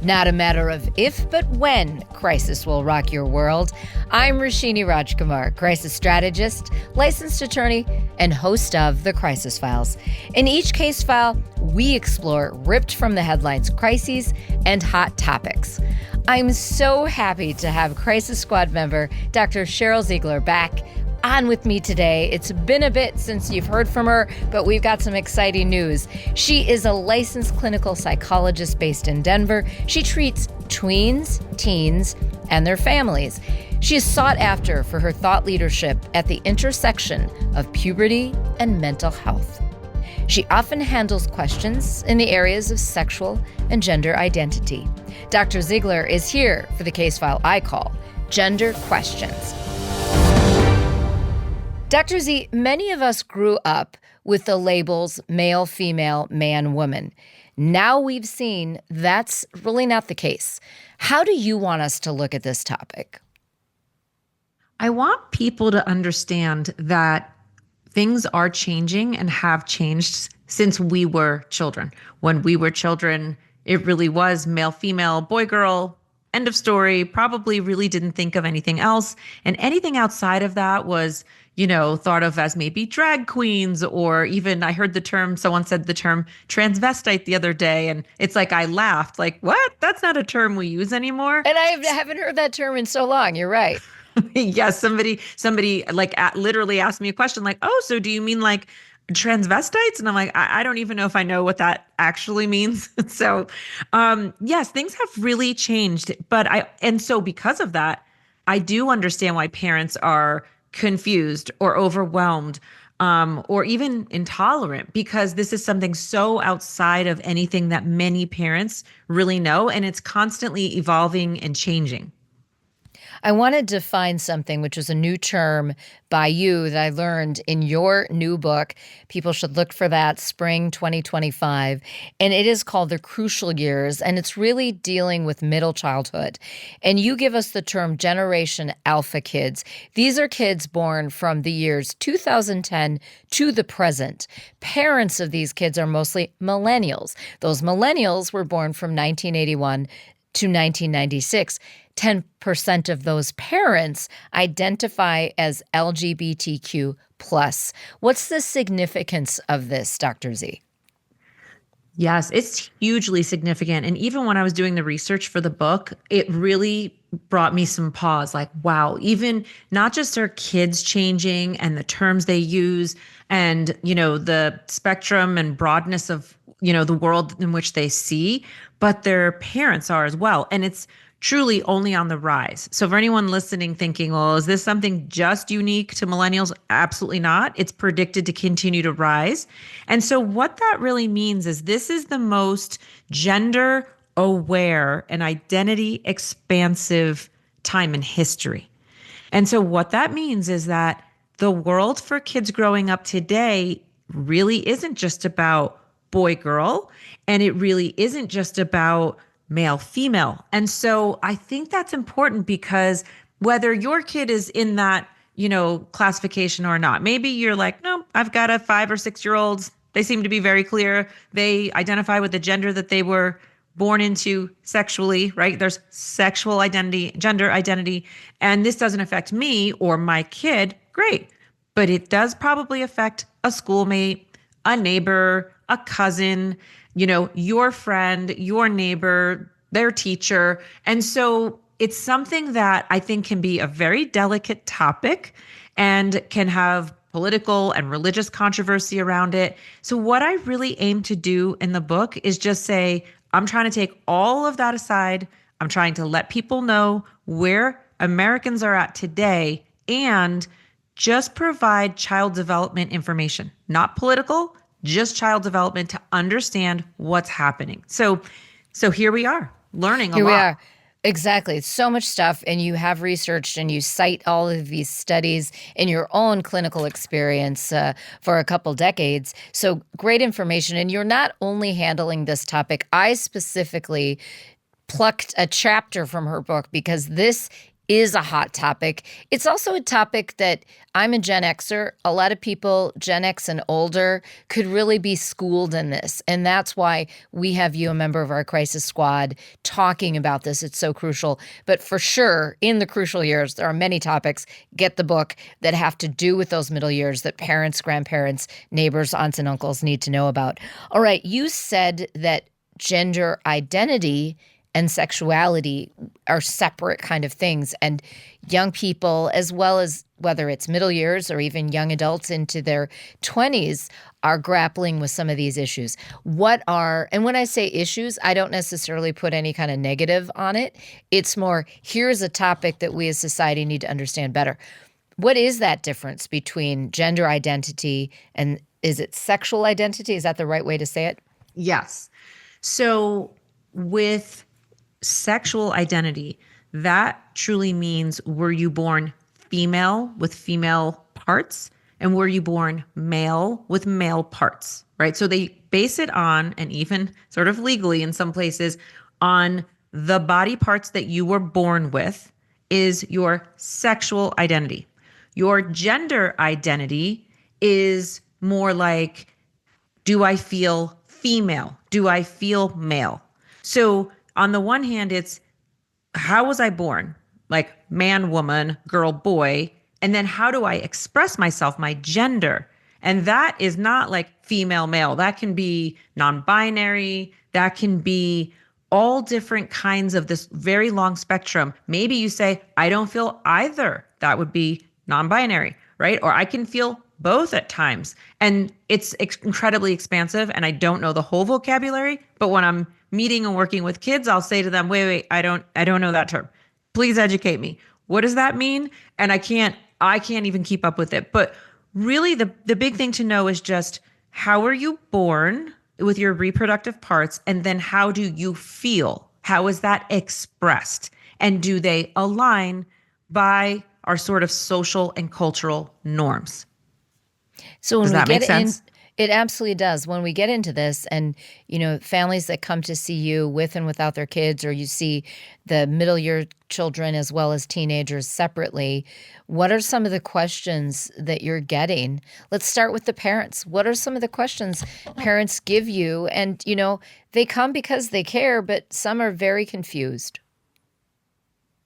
Not a matter of if, but when crisis will rock your world. I'm Roshini Rajkumar, crisis strategist, licensed attorney, and host of The Crisis Files. In each case file, we explore ripped from the headlines crises and hot topics. I'm so happy to have Crisis Squad member Dr. Sherly Ziegler back on with me today. It's been a bit since you've heard from her, but we've got some exciting news. She is a licensed clinical psychologist based in Denver. She treats tweens, teens, and their families. She is sought after for her thought leadership at the intersection of puberty and mental health. She often handles questions in the areas of sexual and gender identity. Dr. Ziegler is here for the case file I call Gender Questions. Dr. Z, many of us grew up with the labels male, female, man, woman. Now we've seen that's really not the case. How do you want us to look at this topic? I want people to understand that things are changing and have changed since we were children. When we were children, it really was male, female, boy, girl, end of story, probably really didn't think of anything else. And anything outside of that was, thought of as maybe drag queens, or even I heard someone said the term transvestite the other day. And it's like, I laughed like, what? That's not a term we use anymore. And I haven't heard that term in so long. You're right. Yes. Somebody literally asked me a question like, oh, so do you mean like transvestites? And I'm like, I don't even know if I know what that actually means. So, yes, things have really changed. And so because of that, I do understand why parents are confused or overwhelmed, or even intolerant, because this is something so outside of anything that many parents really know. And it's constantly evolving and changing. I wanted to find something, which was a new term by you that I learned in your new book. People should look for that, spring 2025. And it is called The Crucial Years, and it's really dealing with middle childhood. And you give us the term Generation Alpha kids. These are kids born from the years 2010 to the present. Parents of these kids are mostly millennials. Those millennials were born from 1981 to 1996. 10% of those parents identify as LGBTQ+. What's the significance of this, Dr. Z? Yes, it's hugely significant. And even when I was doing the research for the book, it really brought me some pause. Like, wow, even not just our kids changing and the terms they use and, the spectrum and broadness of, the world in which they see, but their parents are as well. And it's truly only on the rise. So for anyone listening thinking, well, is this something just unique to millennials? Absolutely not. It's predicted to continue to rise. And so what that really means is this is the most gender aware and identity expansive time in history. And so what that means is that the world for kids growing up today really isn't just about boy, girl, and it really isn't just about male, female. And so I think that's important because whether your kid is in that, classification or not, maybe you're like, no, I've got a 5 or 6 year olds. They seem to be very clear. They identify with the gender that they were born into sexually, right? There's sexual identity, gender identity, and this doesn't affect me or my kid. Great. But it does probably affect a schoolmate, a neighbor, a cousin, your friend, your neighbor, their teacher. And so it's something that I think can be a very delicate topic and can have political and religious controversy around it. So what I really aim to do in the book is just say, I'm trying to take all of that aside. I'm trying to let people know where Americans are at today and just provide child development information, not political, just child development to understand what's happening. So here we are, learning a lot. Here we are. Exactly. It's so much stuff, and you have researched and you cite all of these studies in your own clinical experience for a couple decades. So great information. And you're not only handling this topic. I specifically plucked a chapter from her book because this is a hot topic. It's also a topic that I'm a Gen Xer. A lot of people, Gen X and older, could really be schooled in this. And that's why we have you, a member of our crisis squad, talking about this. It's so crucial. But for sure, in the crucial years, there are many topics. Get the book that have to do with those middle years that parents, grandparents, neighbors, aunts, and uncles need to know about. All right, you said that gender identity and sexuality are separate kind of things. And young people, as well as whether it's middle years or even young adults into their 20s, are grappling with some of these issues. And when I say issues, I don't necessarily put any kind of negative on it. It's more, here's a topic that we as society need to understand better. What is that difference between gender identity and, is it sexual identity? Is that the right way to say it? Yes. So with sexual identity, that truly means, were you born female with female parts, and were you born male with male parts, right? So they base it on, and even sort of legally in some places, on the body parts that you were born with is your sexual identity. Your gender identity is more like, do I feel female? Do I feel male? So on the one hand, it's, how was I born? Like man, woman, girl, boy. And then how do I express myself, my gender? And that is not like female, male. That can be non-binary. That can be all different kinds of this very long spectrum. Maybe you say, I don't feel either. That would be non-binary, right? Or I can feel both at times. And it's incredibly expansive. And I don't know the whole vocabulary, but when I'm meeting and working with kids, I'll say to them, wait, I don't know that term. Please educate me. What does that mean? And I can't even keep up with it. But really the big thing to know is just, how are you born with your reproductive parts? And then how do you feel? How is that expressed? And do they align by our sort of social and cultural norms? So when does that make sense? It absolutely does. When we get into this, and families that come to see you with and without their kids, or you see the middle year children as well as teenagers separately, what are some of the questions that you're getting? Let's start with the parents. What are some of the questions parents give you? And they come because they care, but some are very confused.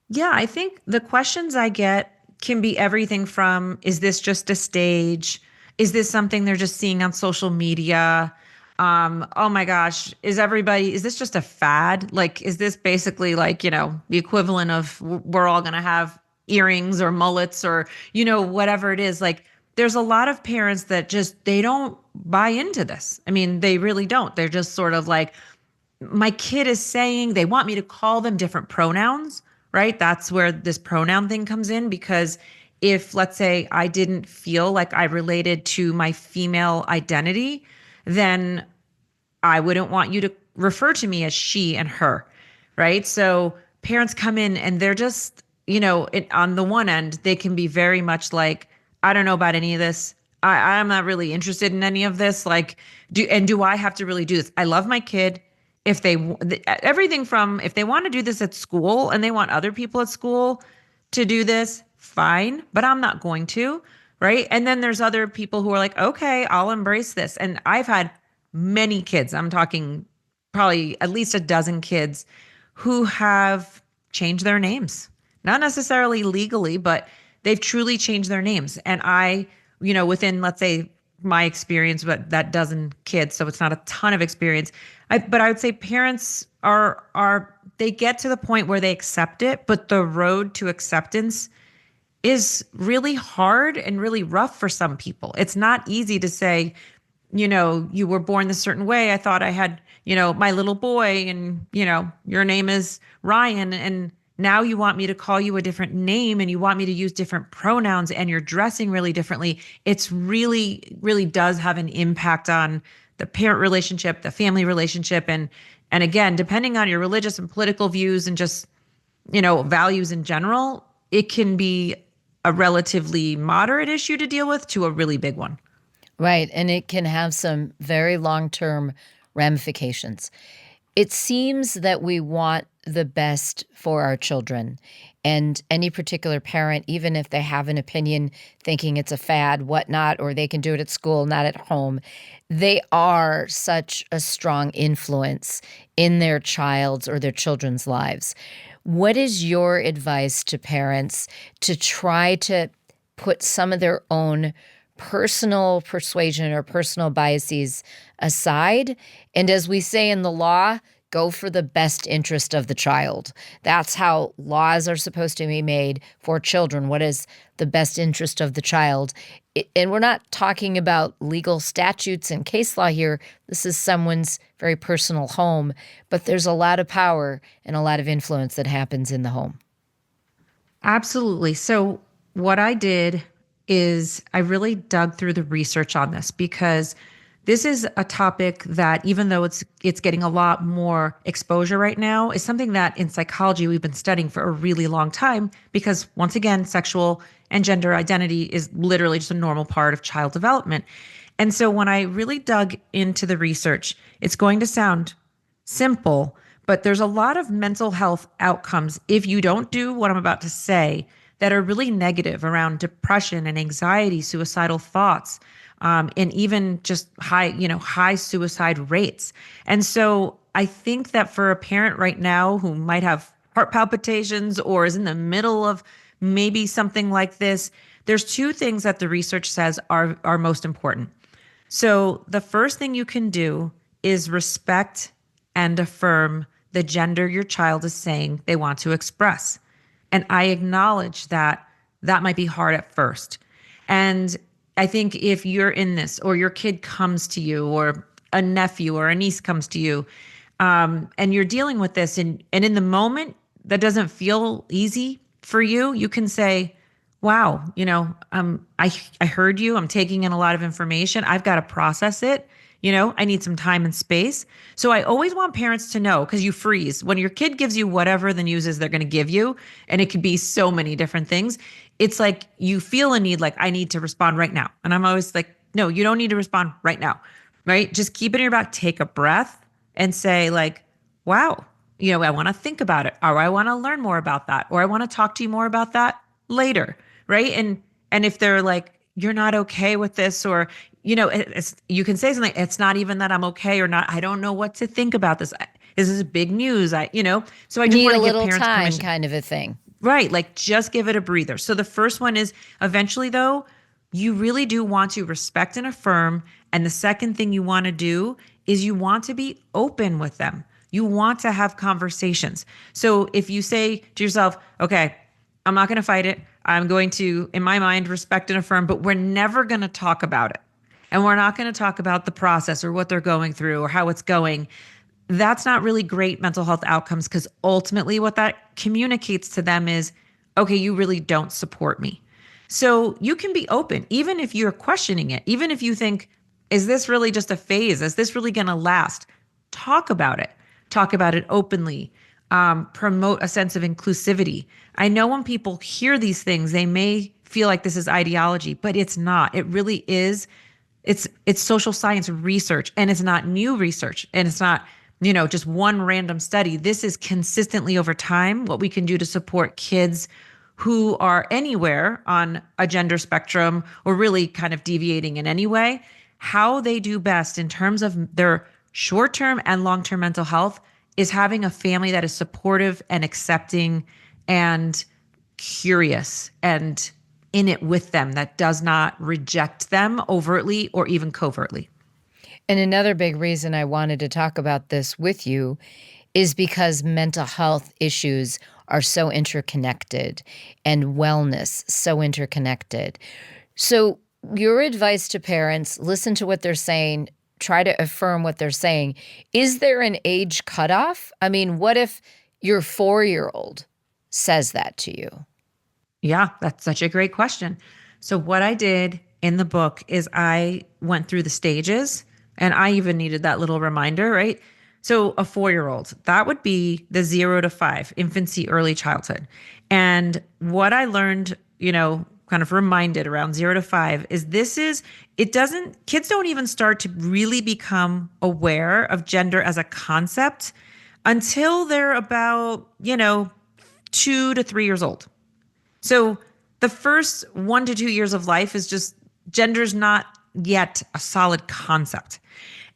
Yeah, I think the questions I get can be everything from, is this just a stage? Is this something they're just seeing on social media? Oh my gosh, is this just a fad? Like, is this basically like, the equivalent of we're all going to have earrings or mullets or, whatever it is. Like, there's a lot of parents that just, they don't buy into this. I mean, they really don't. They're just sort of like, my kid is saying they want me to call them different pronouns, right? That's where this pronoun thing comes in, because if, let's say, I didn't feel like I related to my female identity, then I wouldn't want you to refer to me as she and her, right? So parents come in and they're just, on the one end, they can be very much like, I don't know about any of this. I'm not really interested in any of this. Like, do I have to really do this? I love my kid. If everything from, if they want to do this at school and they want other people at school to do this, fine, but I'm not going to, right? And then there's other people who are like, okay, I'll embrace this. And I've had many kids, I'm talking probably at least a dozen kids, who have changed their names, not necessarily legally, but they've truly changed their names. And I, within, let's say, my experience, but that dozen kids, so it's not a ton of experience. But I would say parents they get to the point where they accept it, but the road to acceptance is really hard and really rough for some people. It's not easy to say, you were born this certain way. I thought I had, my little boy, and, your name is Ryan, and now you want me to call you a different name, and you want me to use different pronouns, and you're dressing really differently. It's really, really does have an impact on the parent relationship, the family relationship. And again, depending on your religious and political views and just, values in general, it can be a relatively moderate issue to deal with to a really big one. Right. And it can have some very long-term ramifications. It seems that we want the best for our children. And any particular parent, even if they have an opinion thinking it's a fad, whatnot, or they can do it at school, not at home, they are such a strong influence in their child's or their children's lives. What is your advice to parents to try to put some of their own personal persuasion or personal biases aside? And as we say in the law, go for the best interest of the child. That's how laws are supposed to be made for children. What is the best interest of the child? And we're not talking about legal statutes and case law here. This is someone's very personal home, but there's a lot of power and a lot of influence that happens in the home. Absolutely. So what I did is I really dug through the research on this because this is a topic that, even though it's getting a lot more exposure right now, is something that in psychology we've been studying for a really long time because, once again, sexual and gender identity is literally just a normal part of child development. And so when I really dug into the research, it's going to sound simple, but there's a lot of mental health outcomes if you don't do what I'm about to say that are really negative around depression and anxiety, suicidal thoughts, and even just high suicide rates. And so I think that for a parent right now who might have heart palpitations or is in the middle of maybe something like this, there's two things that the research says are most important. So the first thing you can do is respect and affirm the gender your child is saying they want to express. And I acknowledge that that might be hard at first. And I think if you're in this, or your kid comes to you, or a nephew or a niece comes to you, and you're dealing with this, and in the moment that doesn't feel easy for you, you can say, wow, I heard you. I'm taking in a lot of information. I've got to process it. I need some time and space. So I always want parents to know, because you freeze when your kid gives you whatever the news is they're going to give you. And it could be so many different things. It's like you feel a need, like, I need to respond right now. And I'm always like, no, you don't need to respond right now. Right. Just keep it in your back, take a breath and say, like, wow, I want to think about it, or I want to learn more about that, or I want to talk to you more about that later. Right. And if they're like, you're not okay with this, or you can say something. It's not even that I'm okay or not. I don't know what to think about this. This is big news. So I just want to give parents time permission. kind of a thing. Right. Like, just give it a breather. So the first one is, eventually though, you really do want to respect and affirm. And the second thing you want to do is you want to be open with them. You want to have conversations. So if you say to yourself, okay, I'm not going to fight it. I'm going to, in my mind, respect and affirm, but we're never going to talk about it. And we're not going to talk about the process or what they're going through or how it's going. That's not really great mental health outcomes, because ultimately what that communicates to them is, okay, you really don't support me. So you can be open, even if you're questioning it, even if you think, is this really just a phase? Is this really going to last? Talk about it. Talk about it openly. Promote a sense of inclusivity. I know when people hear these things, they may feel like this is ideology, but it's not. It really is. It's social science research, and it's not new research, and it's not, just one random study. This is consistently over time what we can do to support kids who are anywhere on a gender spectrum, or really kind of deviating in any way. How they do best in terms of their short-term and long-term mental health is having a family that is supportive and accepting and curious and in it with them, that does not reject them overtly or even covertly. And another big reason I wanted to talk about this with you is because mental health issues are so interconnected, and wellness so interconnected. So your advice to parents: listen to what they're saying, try to affirm what they're saying. Is there an age cutoff? I mean, what if your 4-year-old says that to you? Yeah, that's such a great question. So what I did in the book is I went through the stages, and I even needed that little reminder, right? So a 4-year-old, that would be the 0 to 5, infancy, early childhood. And what I learned, kind of reminded around 0 to 5 kids don't even start to really become aware of gender as a concept until they're about, 2 to 3 years old. So the first 1 to 2 years of life is just gender's not yet a solid concept.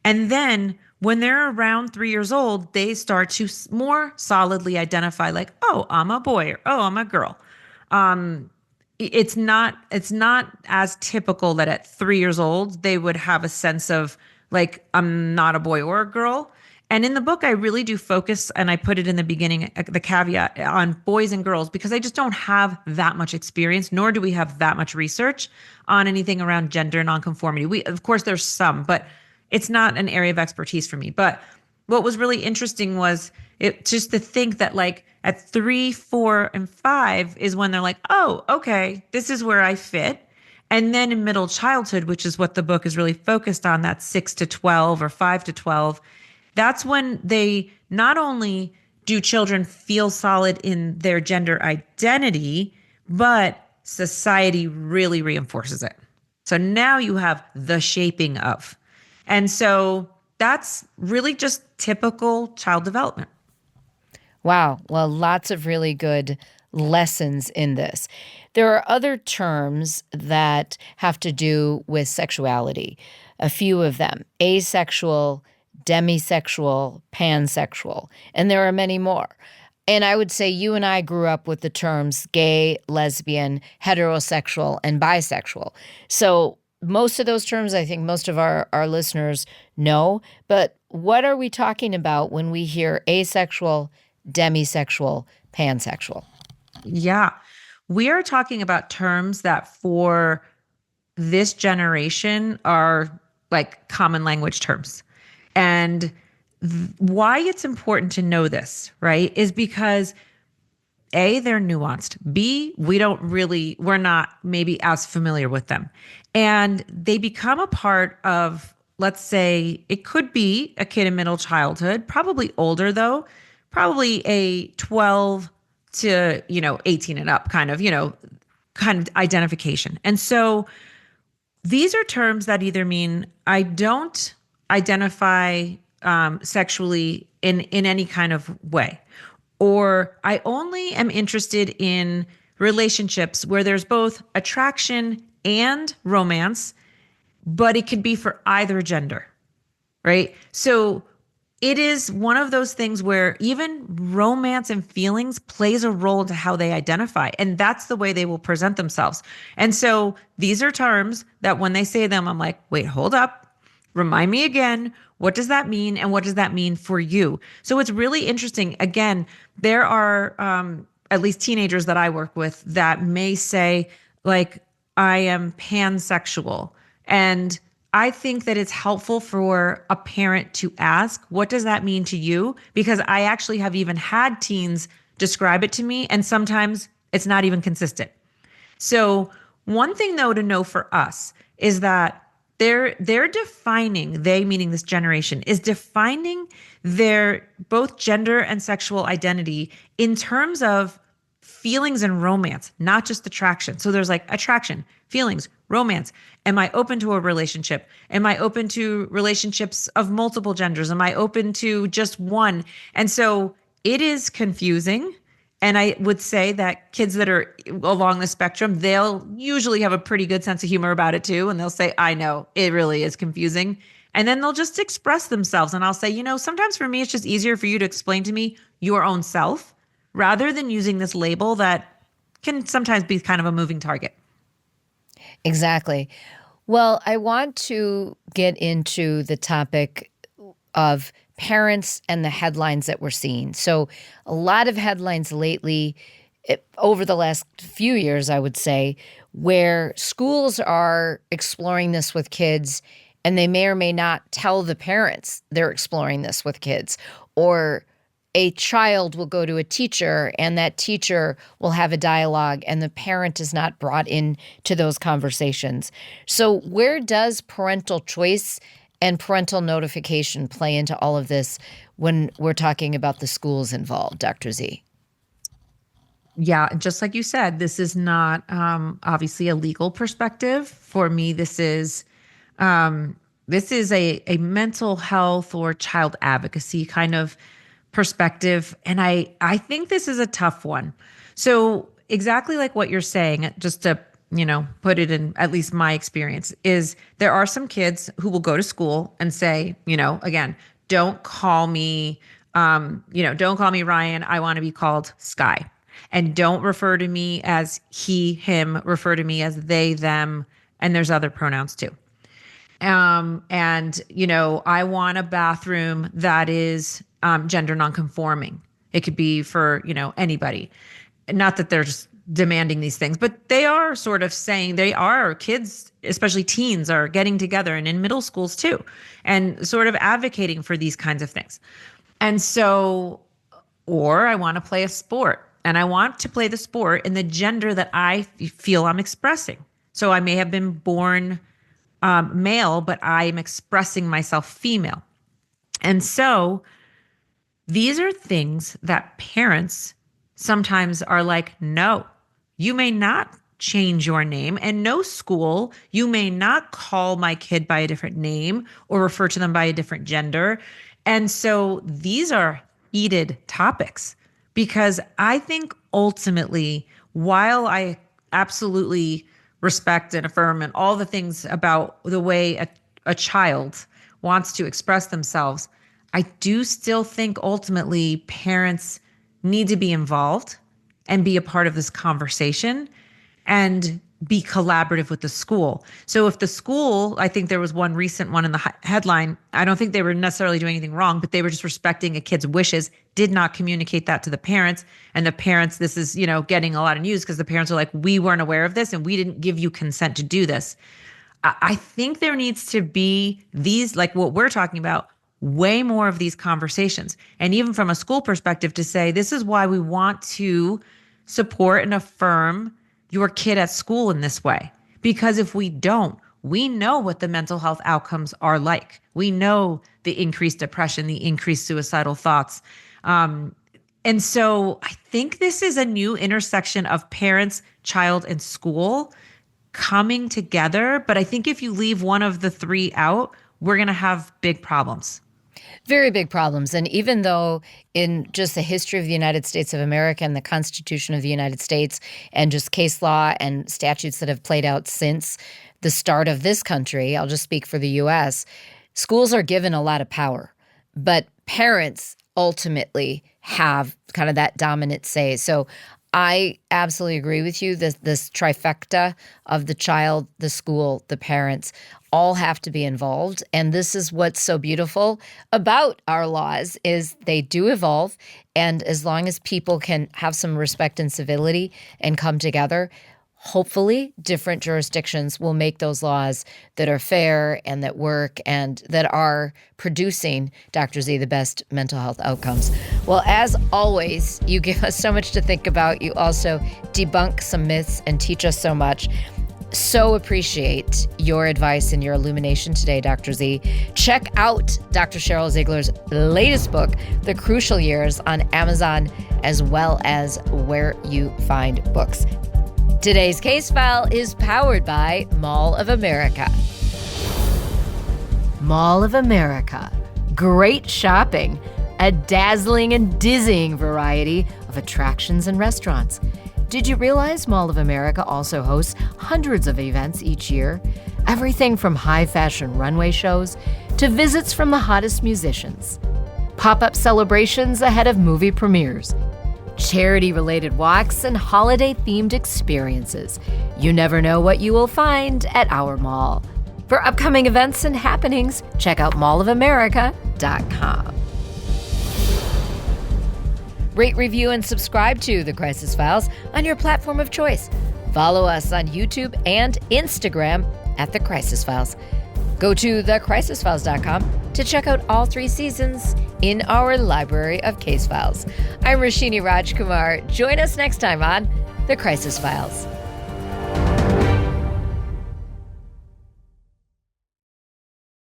And then when they're around 3 years old, they start to more solidly identify like, oh, I'm a boy or oh, I'm a girl. It's not as typical that at 3 years old they would have a sense of like, I'm not a boy or a girl. And in the book, I really do focus, and I put it in the beginning, the caveat on boys and girls, because I just don't have that much experience, nor do we have that much research on anything around gender nonconformity. Of course, there's some, but it's not an area of expertise for me. But what was really interesting was it just to think that like at 3, 4, and 5 is when they're like, oh, okay, this is where I fit. And then in middle childhood, which is what the book is really focused on, that's 6 to 12 or 5 to 12, that's when they not only do children feel solid in their gender identity, but society really reinforces it. So now you have the shaping of. And so that's really just typical child development. Wow. Well, lots of really good lessons in this. There are other terms that have to do with sexuality, a few of them: asexual, demisexual, pansexual, and there are many more. And I would say you and I grew up with the terms gay, lesbian, heterosexual, and bisexual. So most of those terms, I think most of our listeners know. But what are we talking about when we hear asexual, demisexual, pansexual? Yeah, we are talking about terms that for this generation are like common language terms. And why it's important to know this, right, is because A, they're nuanced. B, we're not maybe as familiar with them. And they become a part of, let's say, it could be a kid in middle childhood, probably older though, probably a 12 to, 18 and up kind of identification. And so these are terms that either mean I don't identify sexually in any kind of way, or I only am interested in relationships where there's both attraction and romance, but it could be for either gender, right? So it is one of those things where even romance and feelings plays a role into how they identify, and that's the way they will present themselves. And so these are terms that when they say them, I'm like, wait, hold up. Remind me again, what does that mean? And what does that mean for you? So it's really interesting. Again, there are at least teenagers that I work with that may say, like, I am pansexual. And I think that it's helpful for a parent to ask, what does that mean to you? Because I actually have even had teens describe it to me, and sometimes it's not even consistent. So one thing though to know for us is that they're defining, they meaning this generation, is defining their both gender and sexual identity in terms of feelings and romance, not just attraction. So there's like attraction, feelings, romance. Am I open to a relationship? Am I open to relationships of multiple genders? Am I open to just one? And so it is confusing. And I would say that kids that are along the spectrum, they'll usually have a pretty good sense of humor about it too. And they'll say, I know, it really is confusing. And then they'll just express themselves. And I'll say, sometimes for me, it's just easier for you to explain to me your own self rather than using this label that can sometimes be kind of a moving target. Exactly. Well, I want to get into the topic of parents and the headlines that we're seeing. So a lot of headlines lately, over the last few years, I would say, where schools are exploring this with kids, and they may or may not tell the parents they're exploring this with kids. Or a child will go to a teacher, and that teacher will have a dialogue, and the parent is not brought into those conversations. So where does parental choice and parental notification play into all of this when we're talking about the schools involved, Dr. Z? Yeah, just like you said, this is not obviously a legal perspective. For me, this is a mental health or child advocacy kind of perspective. And I think this is a tough one. So exactly like what you're saying, just to, put it in at least my experience, is there are some kids who will go to school and say, again, don't call me, don't call me Ryan. I want to be called Sky. And don't refer to me as he, him, refer to me as they, them, and there's other pronouns too. I want a bathroom that is gender nonconforming. It could be for, anybody. Not that they're just demanding these things, but they are sort of saying kids, especially teens, are getting together, and in middle schools too, and sort of advocating for these kinds of things. And so, or I want to play a sport, and I want to play the sport in the gender that I feel I'm expressing. So I may have been born male, but I'm expressing myself female. And so these are things that parents sometimes are like, no, you may not change your name, and no school, you may not call my kid by a different name or refer to them by a different gender. And so these are heated topics, because I think ultimately, while I absolutely respect and affirm and all the things about the way a child wants to express themselves, I do still think ultimately parents need to be involved and be a part of this conversation and be collaborative with the school. So if the school, I think there was one recent one in the headline, I don't think they were necessarily doing anything wrong, but they were just respecting a kid's wishes, did not communicate that to the parents. And the parents, this is, getting a lot of news because the parents are like, we weren't aware of this and we didn't give you consent to do this. I think there needs to be these, like what we're talking about, way more of these conversations. And even from a school perspective, to say, this is why we want to support and affirm your kid at school in this way. Because if we don't, we know what the mental health outcomes are like. We know the increased depression, the increased suicidal thoughts. And so I think this is a new intersection of parents, child, and school coming together. But I think if you leave one of the three out, we're going to have big problems. Very big problems. And even though in just the history of the United States of America and the Constitution of the United States and just case law and statutes that have played out since the start of this country, I'll just speak for the U.S., schools are given a lot of power, but parents ultimately have kind of that dominant say. So I absolutely agree with you. This trifecta of the child, the school, the parents all have to be involved. And this is what's so beautiful about our laws is they do evolve. And as long as people can have some respect and civility and come together, hopefully different jurisdictions will make those laws that are fair and that work and that are producing, Dr. Z, the best mental health outcomes. Well, as always, you give us so much to think about. You also debunk some myths and teach us so much. So appreciate your advice and your illumination today, Dr. Z. Check out Dr. Sherly Ziegler's latest book, The Crucial Years, on Amazon, as well as where you find books. Today's case file is powered by Mall of America. Mall of America. Great shopping. A dazzling and dizzying variety of attractions and restaurants. Did you realize Mall of America also hosts hundreds of events each year? Everything from high-fashion runway shows to visits from the hottest musicians. Pop-up celebrations ahead of movie premieres. Charity-related walks and holiday-themed experiences. You never know what you will find at our mall. For upcoming events and happenings, check out mallofamerica.com. Rate, review, and subscribe to The Crisis Files on your platform of choice. Follow us on YouTube and Instagram at The Crisis Files. Go to thecrisisfiles.com to check out all 3 seasons in our library of case files. I'm Roshini Rajkumar. Join us next time on The Crisis Files.